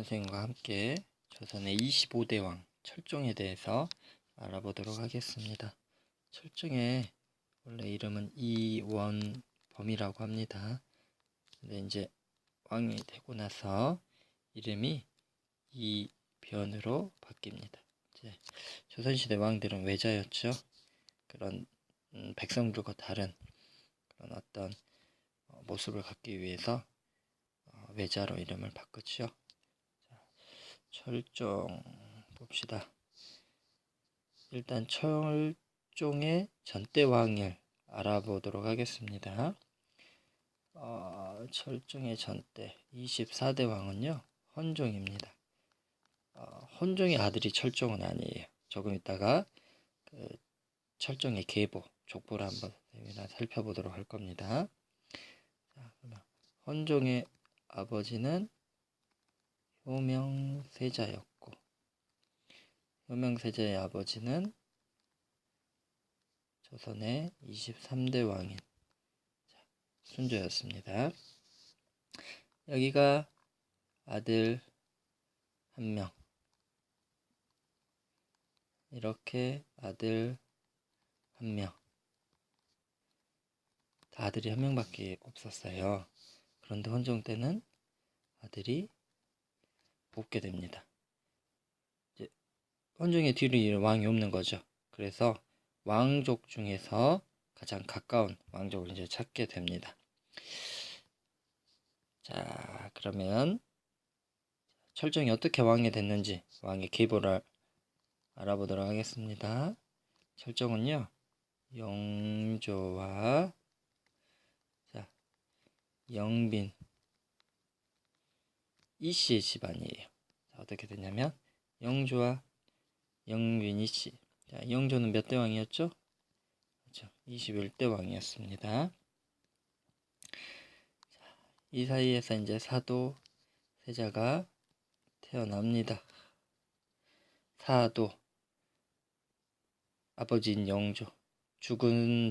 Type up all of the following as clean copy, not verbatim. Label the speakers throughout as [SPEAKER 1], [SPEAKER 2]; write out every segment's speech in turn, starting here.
[SPEAKER 1] 선생님과 함께 조선의 25대 왕 철종에 대해서 알아보도록 하겠습니다. 철종의 원래 이름은 이원범이라고 합니다. 근데 이제 왕이 되고 나서 이름이 이변으로 바뀝니다. 이제 조선시대 왕들은 외자였죠. 그런 백성들과 다른 그런 어떤 모습을 갖기 위해서 외자로 이름을 바꿨죠. 철종 봅시다. 일단 철종의 전대왕을 알아보도록 하겠습니다. 철종의 전대 24대 왕은요 헌종입니다. 헌종의 아들이 철종은 아니에요. 조금 있다가 그 철종의 계보 족보를 한번 살펴보도록 할 겁니다. 자, 그러면 헌종의 아버지는 효명세자였고, 효명세자의 아버지는 조선의 23대 왕인 순조였습니다. 여기가 아들 한 명, 이렇게 아들 한 명, 다 아들이 한 명밖에 없었어요. 그런데 헌종 때는 아들이 뽑게 됩니다. 이제 헌종의 뒤를 왕이 없는 거죠. 그래서 왕족 중에서 가장 가까운 왕족을 이제 찾게 됩니다. 자, 그러면 철종이 어떻게 왕이 됐는지 왕의 계보를 알아보도록 하겠습니다. 철종은요 영조와 영빈 이씨의 집안이에요. 자, 어떻게 됐냐면 영조와 영빈 이씨. 자, 영조는 몇 대 왕이었죠? 그렇죠. 21대 왕이었습니다. 자, 이 사이에서 이제 사도 세자가 태어납니다. 사도 아버지인 영조,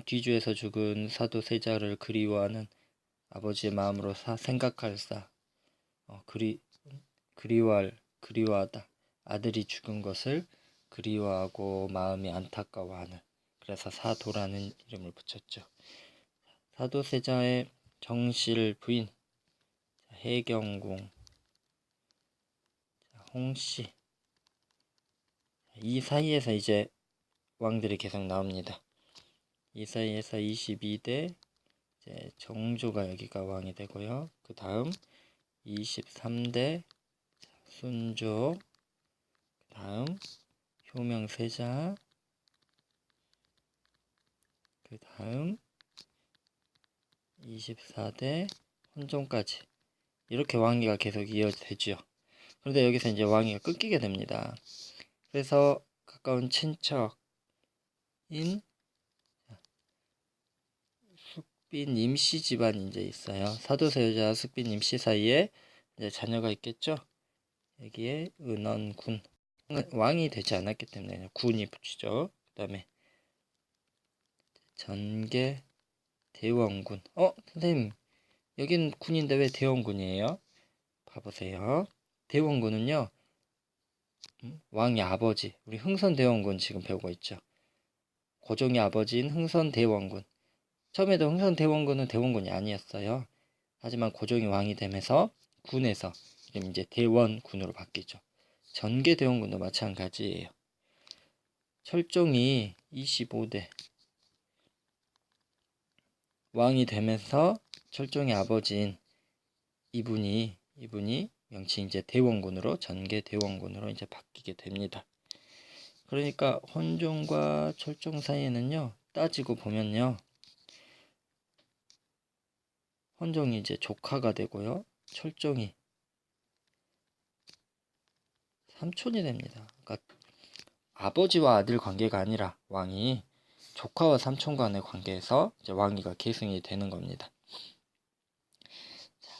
[SPEAKER 1] 뒤주에서 죽은 사도 세자를 그리워하는 아버지의 마음으로 생각할사 그리워하다. 아들이 죽은 것을 그리워하고 마음이 안타까워하는, 그래서 사도라는 이름을 붙였죠. 사도 세자의 정실 부인 해경궁, 홍씨, 이 사이에서 이제 왕들이 계속 나옵니다. 이 사이에서 22대 정조가 여기가 왕이 되고요. 그 다음 23대 순조, 그 다음 효명세자, 그 다음 24대 헌종까지 이렇게 왕위가 계속 이어지죠. 그런데 여기서 이제 왕위가 끊기게 됩니다. 그래서 가까운 친척인 숙빈 임씨 집안이 이제 있어요. 사도세자 숙빈 임씨 사이에 이제 자녀가 있겠죠. 여기에 은원군, 왕이 되지 않았기 때문에 군이 붙이죠. 그 다음에 전개 대원군. 선생님, 여긴 군인데 왜 대원군이에요? 봐보세요. 대원군은요 왕의 아버지, 우리 흥선대원군 지금 배우고 있죠. 고종의 아버지인 흥선대원군. 처음에도 흥선대원군은 대원군이 아니었어요. 하지만 고종이 왕이 되면서 군에서 이름 이제 대원군으로 바뀌죠. 전개대원군도 마찬가지예요. 철종이 25대 왕이 되면서 철종의 아버지인 이분이 명칭 이제 대원군으로, 전개대원군으로 이제 바뀌게 됩니다. 그러니까 헌종과 철종 사이에는요 따지고 보면요 헌종이 이제 조카가 되고요 철종이 삼촌이 됩니다. 그러니까 아버지와 아들 관계가 아니라 왕이 조카와 삼촌 간의 관계에서 이제 왕위가 계승이 되는 겁니다. 자,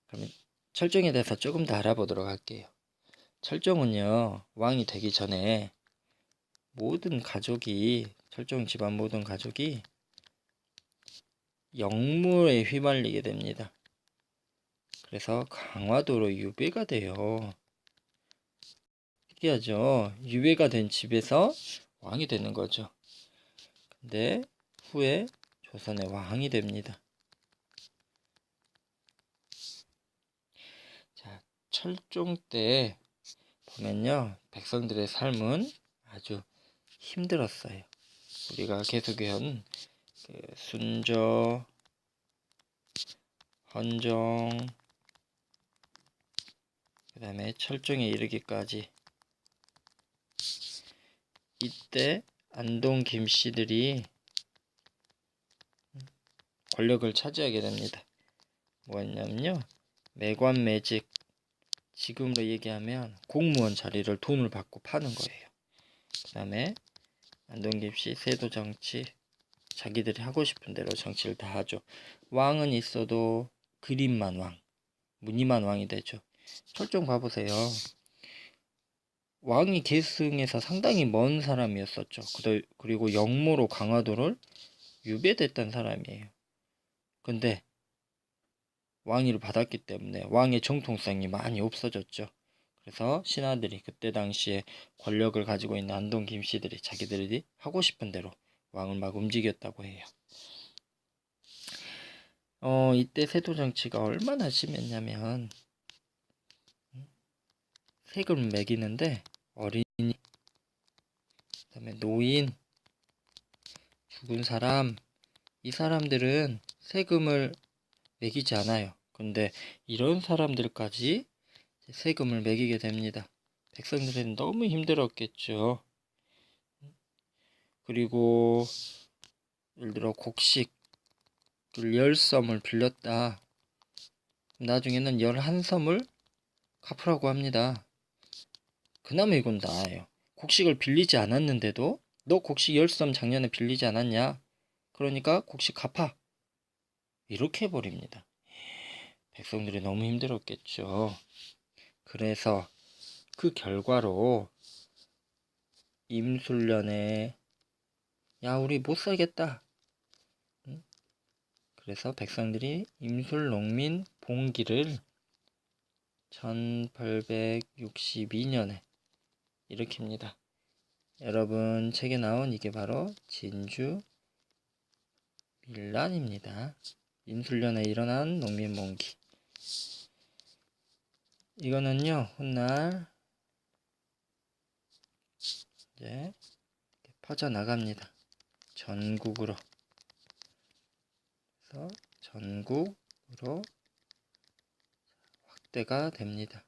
[SPEAKER 1] 그러면 철종에 대해서 조금 더 알아보도록 할게요. 철종은요 왕이 되기 전에 철종 집안 모든 가족이 영무에 휘말리게 됩니다. 그래서 강화도로 유배가 돼요. 특이하죠? 유배가 된 집에서 왕이 되는 거죠. 근데 후에 조선의 왕이 됩니다. 자, 철종 때 보면요, 백성들의 삶은 아주 힘들었어요. 우리가 계속해온 그 순조, 헌종, 그 다음에 철종에 이르기까지 이때 안동 김씨들이 권력을 차지하게 됩니다. 뭐였냐면요, 매관매직, 지금으로 얘기하면 공무원 자리를 돈을 받고 파는 거예요. 그 다음에 안동 김씨 세도 정치, 자기들이 하고 싶은 대로 정치를 다 하죠. 왕은 있어도 그림만 왕, 무늬만 왕이 되죠. 철종 봐보세요. 왕이 계승에서 상당히 먼 사람이었었죠. 그리고 영모로 강화도를 유배됐던 사람이에요. 근데 왕위를 받았기 때문에 왕의 정통성이 많이 없어졌죠. 그래서 신하들이 그때 당시에 권력을 가지고 있는 안동 김씨들이 자기들이 하고 싶은 대로 왕을 막 움직였다고 해요. 이때 세도 정치가 얼마나 심했냐면 세금을 매기는데 어린이, 그다음에 노인, 죽은 사람, 이 사람들은 세금을 매기지 않아요. 근데 이런 사람들까지 세금을 매기게 됩니다. 백성들은 너무 힘들었겠죠. 그리고 예를 들어 곡식 10섬을 빌렸다. 나중에는 11섬을 갚으라고 합니다. 그나마 이건 나아요. 곡식을 빌리지 않았는데도 너 곡식 10섬 작년에 빌리지 않았냐? 그러니까 곡식 갚아. 이렇게 해버립니다. 백성들이 너무 힘들었겠죠. 그래서 그 결과로 임술년에 야 우리 못 살겠다. 그래서 백성들이 임술농민 봉기를 1862년에 일으킵니다. 여러분 책에 나온 이게 바로 진주 밀란입니다. 임술년에 일어난 농민봉기. 이거는요 훗날 이제 퍼져나갑니다. 전국으로. 그래서 전국으로 확대가 됩니다.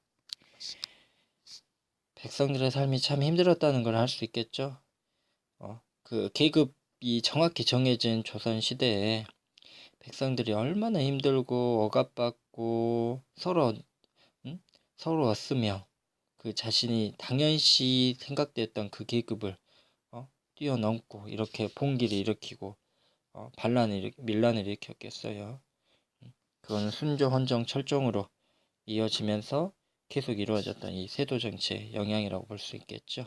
[SPEAKER 1] 백성들의 삶이 참 힘들었다는 걸 알 수 있겠죠. 그 계급이 정확히 정해진 조선 시대에 백성들이 얼마나 힘들고 억압받고 서러웠으며 그 자신이 당연시 생각됐던 그 계급을 뛰어넘고 이렇게 봉기를 일으키고 밀란을 일으켰겠어요. 그거는 순조, 헌정, 철종으로 이어지면서 계속 이루어졌던 이 세도 정치의 영향이라고 볼 수 있겠죠.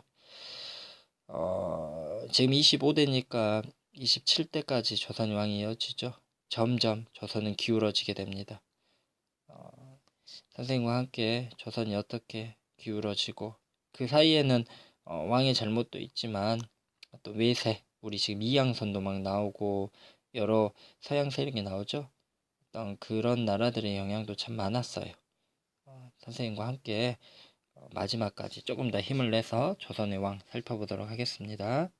[SPEAKER 1] 지금 25대니까 27대까지 조선 왕이 이어지죠. 점점 조선은 기울어지게 됩니다. 선생님과 함께 조선이 어떻게 기울어지고 그 사이에는 왕의 잘못도 있지만 또 외세, 우리 지금 이양선도 막 나오고 여러 서양 세력이 나오죠. 어떤 그런 나라들의 영향도 참 많았어요. 선생님과 함께 마지막까지 조금 더 힘을 내서 조선의 왕 살펴보도록 하겠습니다.